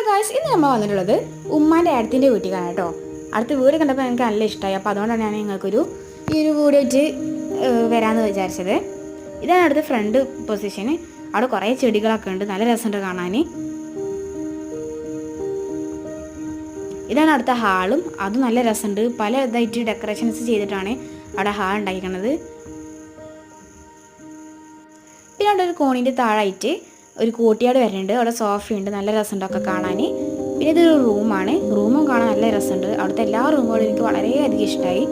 Guys, ഇന്ന് നമ്മൾ വന്നിട്ടുള്ളത് ഉമ്മാൻ്റെ ഏടത്തിൻ്റെ വീട്ടിലാണ് കേട്ടോ. അടുത്ത വീട് കണ്ടപ്പോൾ എനിക്ക് നല്ല ഇഷ്ടമായി. അപ്പോൾ അതുകൊണ്ടാണ് ഞാൻ നിങ്ങൾക്കൊരു ഈ ഒരു വീഡിയോ വെച്ച് വരാമെന്ന് വിചാരിച്ചത്. ഇതാണ് അടുത്ത ഫ്രണ്ട് പൊസിഷന്. അവിടെ കുറേ ചെടികളൊക്കെ ഉണ്ട്, നല്ല രസമുണ്ട് കാണാൻ. ഇതാണ് അടുത്ത ഹാളും, അതും നല്ല രസമുണ്ട്. പല ഇതായിട്ട് ഡെക്കറേഷൻസ് ചെയ്തിട്ടാണ് അവിടെ ഹാൾ ഉണ്ടായിരിക്കുന്നത്. പിന്നെ അവിടെ ഒരു കോണിൻ്റെ താഴായിട്ട് ഒരു കോട്ടിയാട് വരുന്നുണ്ട്. അവിടെ സോഫയുണ്ട്, നല്ല രസമുണ്ടൊക്കെ കാണാൻ. പിന്നെ ഇതൊരു റൂമാണ്, റൂമും കാണാൻ നല്ല രസമുണ്ട്. അവിടുത്തെ എല്ലാ റൂമുകളും എനിക്ക് വളരെയധികം ഇഷ്ടമായി.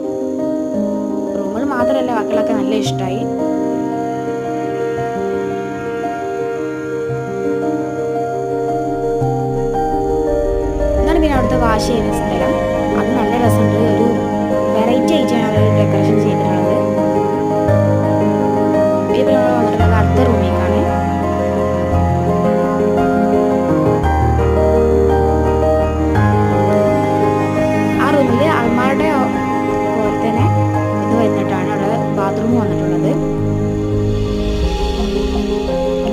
റൂമുകൾ മാത്രമല്ല, ബാക്കികളൊക്കെ നല്ല ഇഷ്ടമായി. എന്നാണ് പിന്നെ അവിടുത്തെ വാഷ് ചെയ്യുന്ന സ്ഥലം, അത് നല്ല രസമുണ്ട്. ഒരു വെറൈറ്റി ആയിട്ടാണ് അവർ ഡെക്കറേഷൻ ചെയ്തിട്ടുള്ളത്. പിന്നെ നമ്മൾ വന്നിട്ടുള്ളത് അടുത്ത റൂമിലേക്കാണ്. അൾമാരുടെ പോലെ തന്നെ ഇത് വന്നിട്ടാണ് അവിടെ ബാത്റൂം വന്നിട്ടുള്ളത്.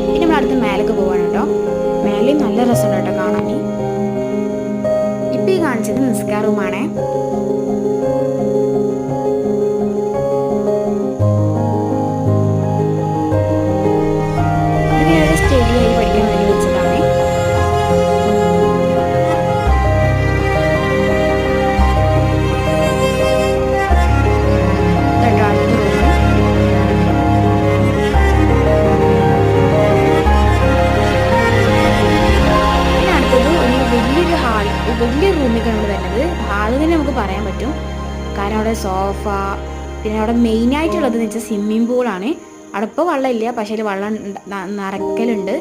പിന്നെ നമ്മൾ അടുത്ത് മേലേക്ക് പോവാണ് കേട്ടോ. മേലെയും നല്ല രസമുണ്ട് കേട്ടോ കാണാൻ. ഇപ്പം ഈ കാണിച്ചത് നിസ്കാര റൂമാണ്. ഇതിനൊരു സ്റ്റഡിയായി പഠിക്കാൻ വേണ്ടി വെച്ചതാണ്. വലിയ റൂമിലേക്കാണ് നമ്മൾ വരുന്നത്. ഹാള് തന്നെ നമുക്ക് പറയാൻ പറ്റും, കാരണം അവിടെ സോഫ, പിന്നെ അവിടെ മെയിനായിട്ടുള്ളതെന്ന് വെച്ചാൽ സ്വിമ്മിങ് പൂളാണ്. അവിടെ ഇപ്പോൾ വെള്ളമില്ല, പക്ഷേ അതിൽ വെള്ളം നിറയ്ക്കലുണ്ട്.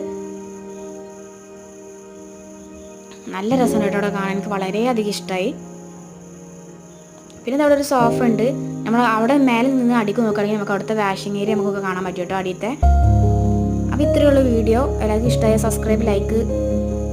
നല്ല രസമുണ്ട് കേട്ടോ അവിടെ കാണാൻ, എനിക്ക് വളരെയധികം ഇഷ്ടമായി. പിന്നെ അവിടെ ഒരു സോഫ ഉണ്ട്. നമ്മൾ അവിടെ മേലെ നിന്ന് അടിക്ക് നോക്കുകയാണെങ്കിൽ നമുക്ക് അവിടുത്തെ വാഷിംഗ് ഏരിയ നമുക്കൊക്കെ കാണാൻ പറ്റും കേട്ടോ, അടിയത്തെ. അപ്പോൾ ഇത്രയുള്ള വീഡിയോ എല്ലാവർക്കും ഇഷ്ടമായ സബ്സ്ക്രൈബ്, ലൈക്ക്